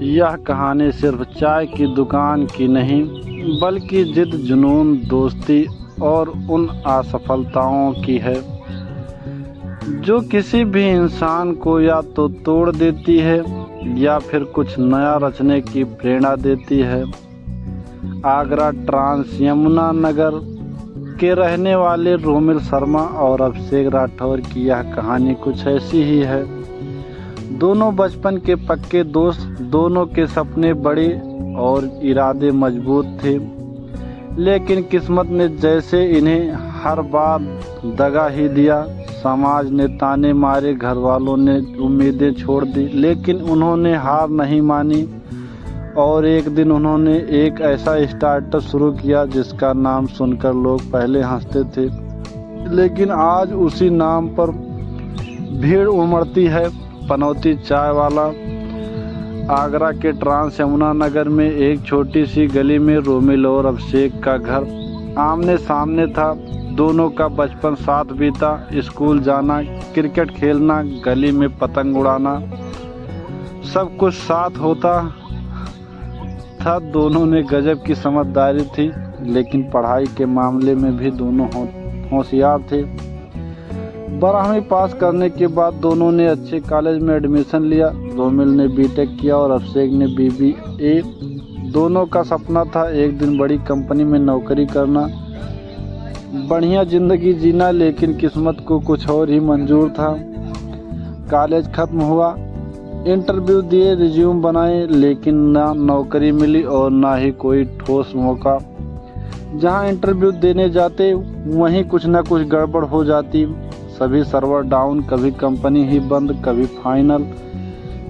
यह कहानी सिर्फ चाय की दुकान की नहीं, बल्कि जिद, जुनून, दोस्ती और उन असफलताओं की है जो किसी भी इंसान को या तो तोड़ देती है या फिर कुछ नया रचने की प्रेरणा देती है। आगरा ट्रांस यमुना नगर के रहने वाले रोमिल शर्मा और अभिषेक राठौर की यह कहानी कुछ ऐसी ही है। दोनों बचपन के पक्के दोस्त, दोनों के सपने बड़े और इरादे मजबूत थे, लेकिन किस्मत ने जैसे इन्हें हर बार दगा ही दिया। समाज ने ताने मारे, घर वालों ने उम्मीदें छोड़ दी, लेकिन उन्होंने हार नहीं मानी और एक दिन उन्होंने एक ऐसा स्टार्टअप शुरू किया जिसका नाम सुनकर लोग पहले हंसते थे, लेकिन आज उसी नाम पर भीड़ उमड़ती है। पनौती चाय वाला। आगरा के ट्रांस यमुना नगर में एक छोटी सी गली में रोमिल और अभिषेक का घर आमने सामने था। दोनों का बचपन साथ बीता, स्कूल जाना, क्रिकेट खेलना, गली में पतंग उड़ाना, सब कुछ साथ होता था। दोनों में गजब की समझदारी थी, लेकिन पढ़ाई के मामले में भी दोनों होशियार थे। 12वीं पास करने के बाद दोनों ने अच्छे कॉलेज में एडमिशन लिया। रोमिल ने बीटेक किया और अभिषेक ने बीबीए। दोनों का सपना था एक दिन बड़ी कंपनी में नौकरी करना, बढ़िया जिंदगी जीना, लेकिन किस्मत को कुछ और ही मंजूर था। कॉलेज खत्म हुआ, इंटरव्यू दिए, रिज्यूम बनाए, लेकिन ना नौकरी मिली और ना ही कोई ठोस मौका। जहां इंटरव्यू देने जाते वहीं कुछ ना कुछ गड़बड़ हो जाती। सभी सर्वर डाउन, कभी कंपनी ही बंद, कभी फाइनल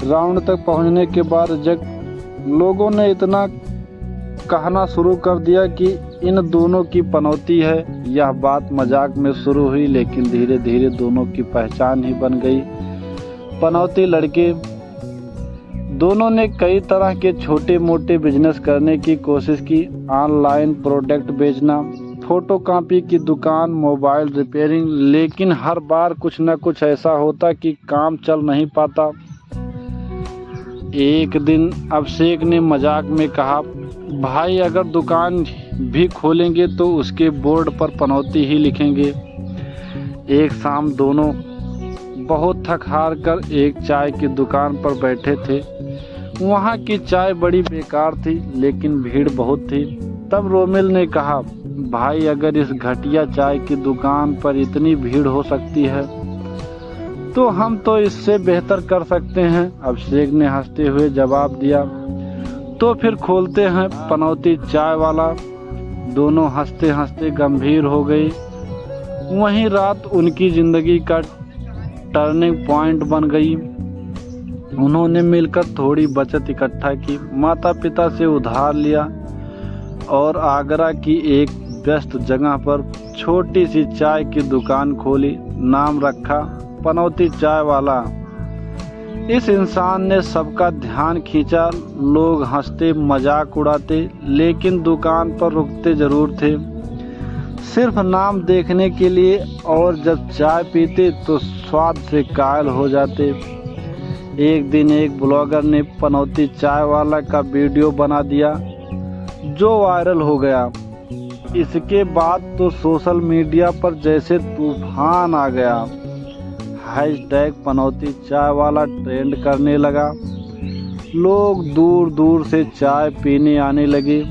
राउंड तक पहुंचने के बाद रिजेक्ट। लोगों ने इतना कहना शुरू कर दिया कि इन दोनों की पनौती है। यह बात मजाक में शुरू हुई, लेकिन धीरे धीरे दोनों की पहचान ही बन गई। पनौती लड़के। दोनों ने कई तरह के छोटे मोटे बिजनेस करने की कोशिश की। ऑनलाइन प्रोडक्ट बेचना, फोटोकॉपी की दुकान, मोबाइल रिपेयरिंग, लेकिन हर बार कुछ न कुछ ऐसा होता कि काम चल नहीं पाता। एक दिन अभिषेक ने मजाक में कहा, भाई अगर दुकान भी खोलेंगे तो उसके बोर्ड पर पनौती ही लिखेंगे। एक शाम दोनों बहुत थक हार कर एक चाय की दुकान पर बैठे थे। वहाँ की चाय बड़ी बेकार थी, लेकिन भीड़ बहुत थी। तब रोमिल ने कहा, भाई अगर इस घटिया चाय की दुकान पर इतनी भीड़ हो सकती है तो हम तो इससे बेहतर कर सकते हैं। अभिषेक ने हंसते हुए जवाब दिया, तो फिर खोलते हैं पनौती चाय वाला। दोनों हंसते हंसते गंभीर हो गई। वही रात उनकी जिंदगी का टर्निंग पॉइंट बन गई। उन्होंने मिलकर थोड़ी बचत इकट्ठा की, माता पिता से उधार लिया और आगरा की एक व्यस्त जगह पर छोटी सी चाय की दुकान खोली। नाम रखा पनौती चाय वाला। इस इंसान ने सबका ध्यान खींचा। लोग हंसते, मजाक उड़ाते, लेकिन दुकान पर रुकते जरूर थे, सिर्फ नाम देखने के लिए, और जब चाय पीते तो स्वाद से कायल हो जाते। एक दिन एक ब्लॉगर ने पनौती चाय वाला का वीडियो बना दिया जो वायरल हो गया। इसके बाद तो सोशल मीडिया पर जैसे तूफान आ गया। हैशटैग पनौती चाय वाला ट्रेंड करने लगा। लोग दूर दूर से चाय पीने आने लगे।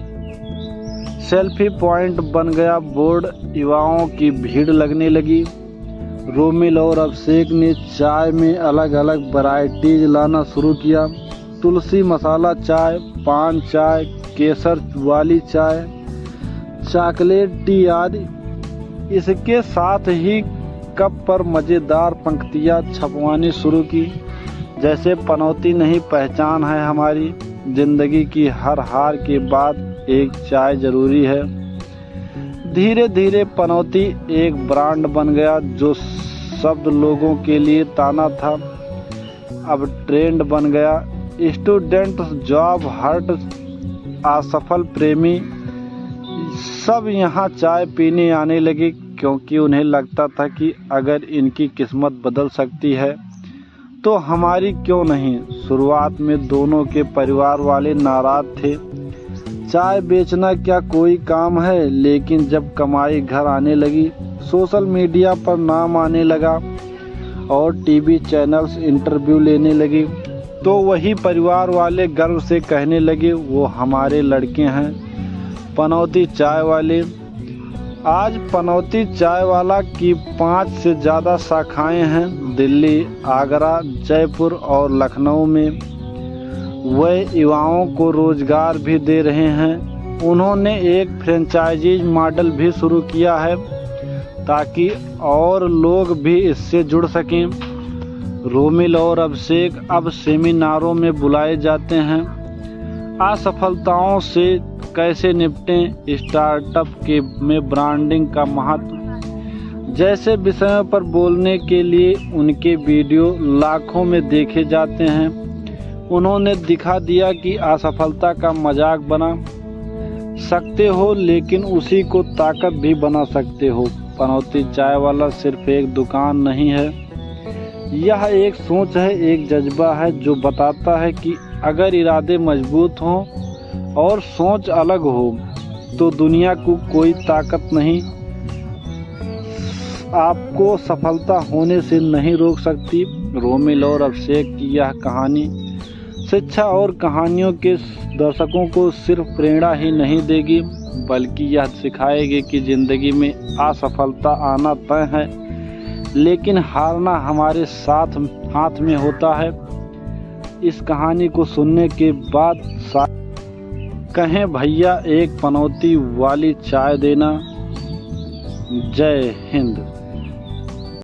सेल्फी पॉइंट बन गया बोर्ड, युवाओं की भीड़ लगने लगी। रोमिल और अभिषेक ने चाय में अलग अलग वैरायटीज लाना शुरू किया। तुलसी मसाला चाय, पान चाय, केसर वाली चाय, चॉकलेट टी आदि। इसके साथ ही कप पर मज़ेदार पंक्तियाँ छपवानी शुरू की, जैसे पनौती नहीं पहचान है हमारी, जिंदगी की हर हार के बाद एक चाय जरूरी है। धीरे धीरे पनौती एक ब्रांड बन गया। जो शब्द लोगों के लिए ताना था अब ट्रेंड बन गया। स्टूडेंट, जॉब हर्ट, असफल प्रेमी सब यहाँ चाय पीने आने लगे, क्योंकि उन्हें लगता था कि अगर इनकी किस्मत बदल सकती है तो हमारी क्यों नहीं। शुरुआत में दोनों के परिवार वाले नाराज थे। चाय बेचना क्या कोई काम है, लेकिन जब कमाई घर आने लगी, सोशल मीडिया पर नाम आने लगा और टीवी चैनल्स इंटरव्यू लेने लगे, तो वही परिवार वाले गर्व से कहने लगे, वो हमारे लड़के हैं, पनौती चाय वाले। आज पनौती चाय वाला की 5 से ज़्यादा शाखाएं हैं दिल्ली, आगरा, जयपुर और लखनऊ में। वह युवाओं को रोजगार भी दे रहे हैं। उन्होंने एक फ्रेंचाइजी मॉडल भी शुरू किया है ताकि और लोग भी इससे जुड़ सकें। रोमिल और अभिषेक अब सेमिनारों में बुलाए जाते हैं। असफलताओं से कैसे निपटें, स्टार्टअप के में ब्रांडिंग का महत्व जैसे विषयों पर बोलने के लिए उनके वीडियो लाखों में देखे जाते हैं। उन्होंने दिखा दिया कि असफलता का मजाक बना सकते हो, लेकिन उसी को ताकत भी बना सकते हो। पनौती चाय वाला सिर्फ एक दुकान नहीं है, यह एक सोच है, एक जज्बा है जो बताता है कि अगर इरादे मजबूत हों और सोच अलग हो तो दुनिया को कोई ताकत नहीं आपको सफलता होने से नहीं रोक सकती। रोमिल और अभिषेक की यह कहानी शिक्षा और कहानियों के दर्शकों को सिर्फ प्रेरणा ही नहीं देगी, बल्कि यह सिखाएगी कि ज़िंदगी में असफलता आना तय है, लेकिन हारना हमारे हाथ में होता है। इस कहानी को सुनने के बाद कहें, भैया एक पनौती वाली चाय देना। जय हिंद।